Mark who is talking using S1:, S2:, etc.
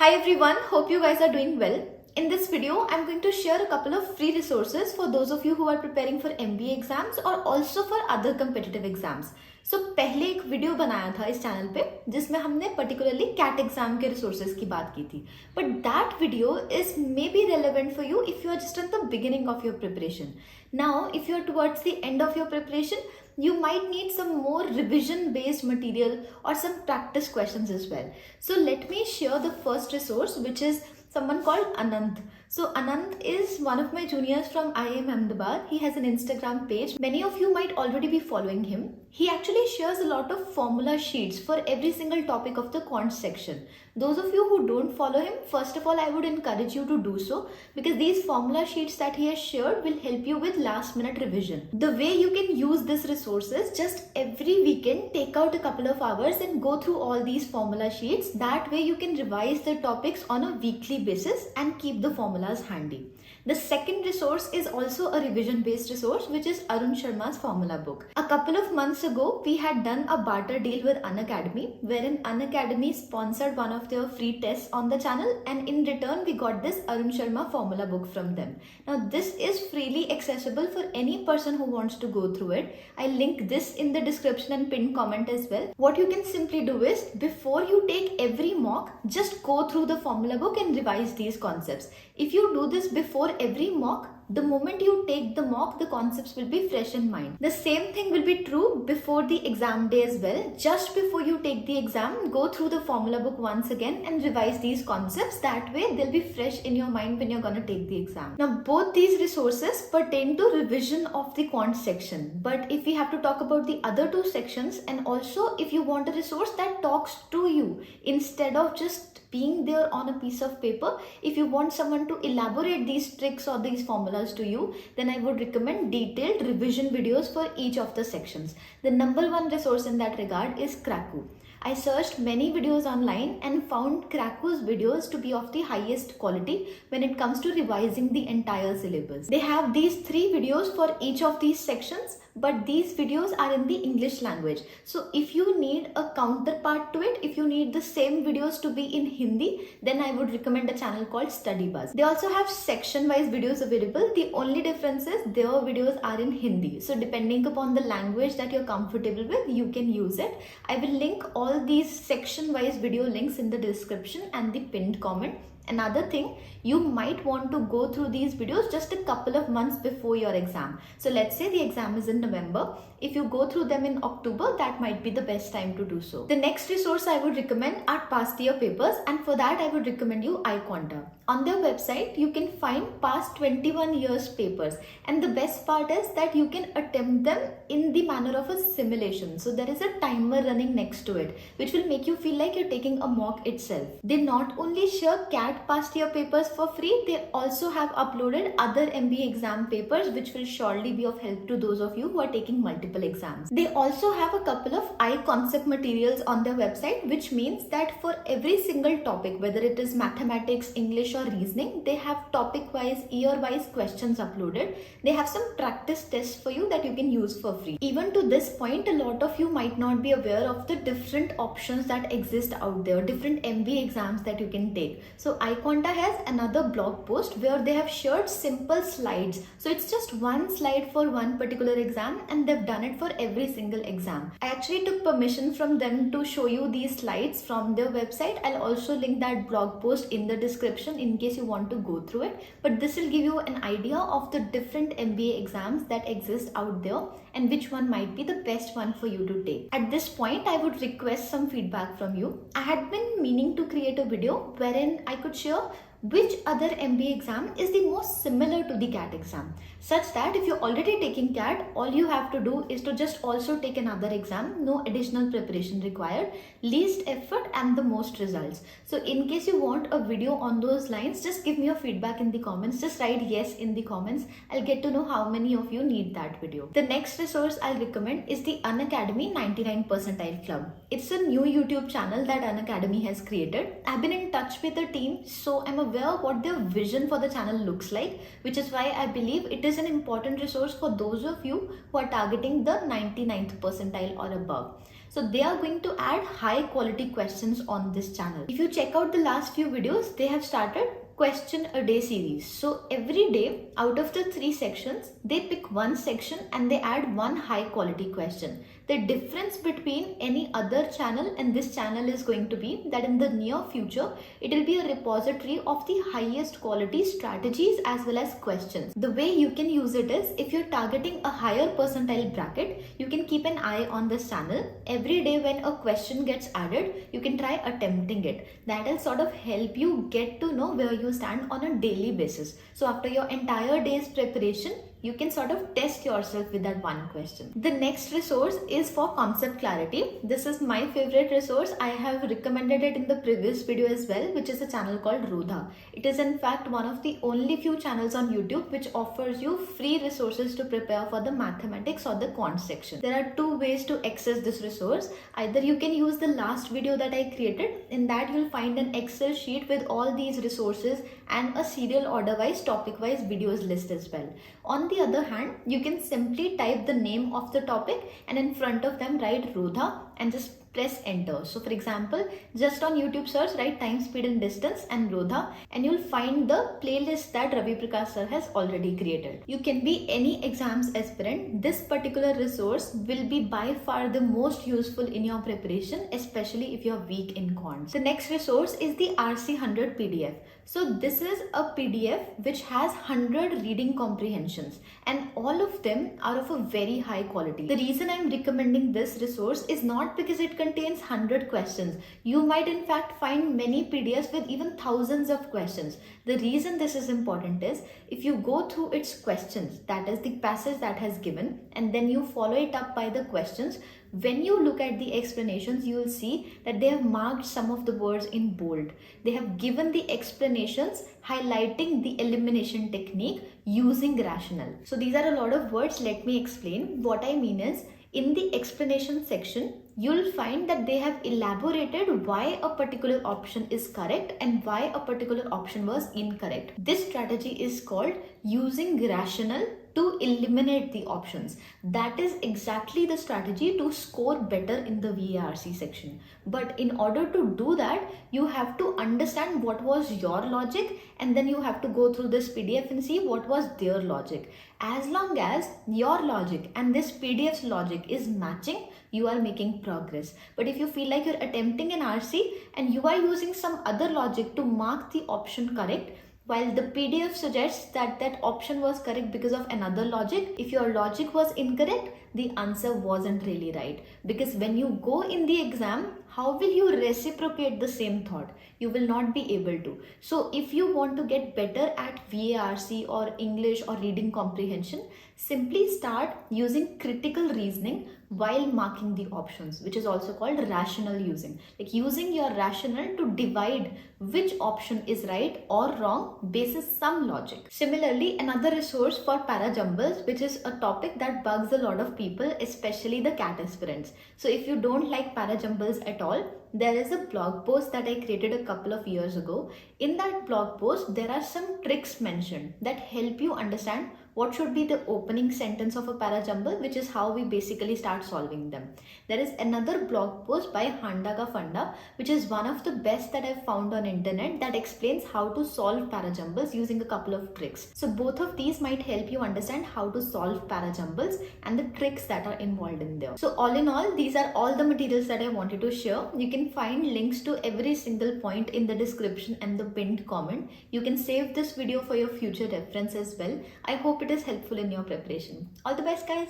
S1: Hi everyone, hope you guys are doing well. In this video, I'm going to share a couple of free resources for those of you who are preparing for MBA exams or also for other competitive exams. So पहले एक video बनाया था इस channel पे जिसमें हमने particularly CAT exam के resources की बात की थी. But that video is maybe relevant for you if you are just at the beginning of your preparation. Now, if you are towards the end of your preparation, you might need some more revision based material or some practice questions as well. So let me share the first resource, which is someone called Anant. So Anant is one of my juniors from IIM Ahmedabad. He has an Instagram page. Many of you might already be following him. He actually shares a lot of formula sheets for every single topic of the quant section. Those of you who don't follow him, first of all, I would encourage you to do so because these formula sheets that he has shared will help you with last minute revision. The way you can use this resource is just every weekend take out a couple of hours and go through all these formula sheets. That way you can revise the topics on a weekly basis and keep the formulas handy. The second resource is also a revision based resource, which is Arun Sharma's formula book. A couple of months ago, we had done a barter deal with Unacademy, wherein Unacademy sponsored one of their free tests on the channel, and in return we got this Arun Sharma formula book from them. Now this is freely accessible for any person who wants to go through it. I'll link this in the description and pinned comment as well. What you can simply do is, before you take every mock, just go through the formula book and revise these concepts. If you do this before every mock, the moment you take the mock, the concepts will be fresh in mind. The same thing will be true before the exam day as well. Just before you take the exam, go through the formula book once again and revise these concepts. That way they'll be fresh in your mind when you're going to take the exam. Now both these resources pertain to revision of the quant section. But if we have to talk about the other two sections, and also if you want a resource that talks to you instead of just being there on a piece of paper, if you want someone to elaborate these tricks or these formulas to you, then I would recommend detailed revision videos for each of the sections. The number one resource in that regard is Kraku. I searched many videos online and found Kraku's videos to be of the highest quality when it comes to revising the entire syllabus. They have these 3 videos for each of these sections, but these videos are in the English language. So if you need a counterpart to it, if you need the same videos to be in Hindi, then I would recommend a channel called Study Buzz. They also have section-wise videos available. The only difference is their videos are in Hindi. So depending upon the language that you're comfortable with, you can use it. I will link all these section-wise video links in the description and the pinned comment. Another thing, you might want to go through these videos just a couple of months before your exam. So let's say the exam is in November. If you go through them in October, that might be the best time to do so. The next resource I would recommend are past year papers, and for that I would recommend you iQuanta. On their website, you can find past 21 years papers, and the best part is that you can attempt them in the manner of a simulation. So there is a timer running next to it, which will make you feel like you're taking a mock itself. They not only share CAT past year papers for free, they also have uploaded other MBA exam papers, which will surely be of help to those of you who are taking multiple exams. They also have a couple of I-concept materials on their website, which means that for every single topic, whether it is mathematics, English or reasoning, they have topic-wise, year-wise questions uploaded. They have some practice tests for you that you can use for free. Even to this point, a lot of you might not be aware of the different options that exist out there, different MBA exams that you can take. So iQuanta has another blog post where they have shared simple slides. So it's just one slide for one particular exam, and they've done it for every single exam. I actually took permission from them to show you these slides from their website. I'll also link that blog post in the description in case you want to go through it. But this will give you an idea of the different MBA exams that exist out there and which one might be the best one for you to take. At this point, I would request some feedback from you. I had been meaning to create a video wherein I could share which other MBA exam is the most similar to the CAT exam, such that if you're already taking CAT, all you have to do is to just also take another exam, no additional preparation required, least effort and the most results. So in case you want a video on those lines, just give me your feedback in the comments. Just write yes in the comments. I'll get to know how many of you need that video. The next resource I'll recommend is the Unacademy 99 Percentile Club. It's a new YouTube channel that Unacademy has created. I've been in touch with the team, so I'm aware what their vision for the channel looks like, which is why I believe it is an important resource for those of you who are targeting the 99th percentile or above. So they are going to add high quality questions on this channel. If you check out the last few videos, they have started question a day series. So every day out of the 3 sections, they pick one section and they add one high quality question. The difference between any other channel and this channel is going to be that in the near future, it will be a repository of the highest quality strategies as well as questions. The way you can use it is, if you're targeting a higher percentile bracket, you can keep an eye on this channel. Every day when a question gets added, you can try attempting it. That will sort of help you get to know where you stand on a daily basis. So after your entire day's preparation, you can sort of test yourself with that one question. The next resource is for concept clarity. This is my favorite resource. I have recommended it in the previous video as well, which is a channel called Rodha. It is in fact one of the only few channels on YouTube which offers you free resources to prepare for the mathematics or the quant section. There are 2 ways to access this resource. Either you can use the last video that I created. In that you'll find an Excel sheet with all these resources and a serial order wise, topic wise videos list as well. On the other hand, you can simply type the name of the topic and in front of them write Rodha and just press enter. So for example, just on YouTube search, write time, speed and distance and Rodha, and you'll find the playlist that Ravi Prakash sir has already created. You can be any exams aspirant. This particular resource will be by far the most useful in your preparation, especially if you're weak in quants. The next resource is the RC100 PDF. So this is a PDF which has 100 reading comprehensions and all of them are of a very high quality. The reason I'm recommending this resource is not because it contains 100 questions. You might in fact find many PDFs with even thousands of questions. The reason this is important is, if you go through its questions, that is the passage that has given, and then you follow it up by the questions, when you look at the explanations, you will see that they have marked some of the words in bold. They have given the explanations highlighting the elimination technique using rationale. So these are a lot of words. Let me explain. What I mean is, in the explanation section, you'll find that they have elaborated why a particular option is correct and why a particular option was incorrect. This strategy is called using rationale to eliminate the options. That is exactly the strategy to score better in the VARC section. But in order to do that, you have to understand what was your logic and then you have to go through this PDF and see what was their logic. As long as your logic and this PDF's logic is matching, you are making progress. But if you feel like you're attempting an RC and you are using some other logic to mark the option correct, while the PDF suggests that that option was correct because of another logic, if your logic was incorrect, the answer wasn't really right. Because when you go in the exam, how will you reciprocate the same thought? You will not be able to. So if you want to get better at VARC or English or reading comprehension, simply start using critical reasoning while marking the options, which is also called rational using. Like using your rationale to divide which option is right or wrong basis some logic. Similarly, another resource for para-jumbles, which is a topic that bugs a lot of people, especially the CAT aspirants. So if you don't like para-jumbles at all, there is a blog post that I created a couple of years ago. In that blog post, there are some tricks mentioned that help you understand what should be the opening sentence of a para-jumble, which is how we basically start solving them. There is another blog post by Handaga Funda, which is one of the best that I've found on internet, that explains how to solve para-jumbles using a couple of tricks. So both of these might help you understand how to solve para-jumbles and the tricks that are involved in there. So all in all, these are all the materials that I wanted to share. You can find links to every single point in the description and the pinned comment. You can save this video for your future reference as well. I hope it is helpful in your preparation. All the best, guys.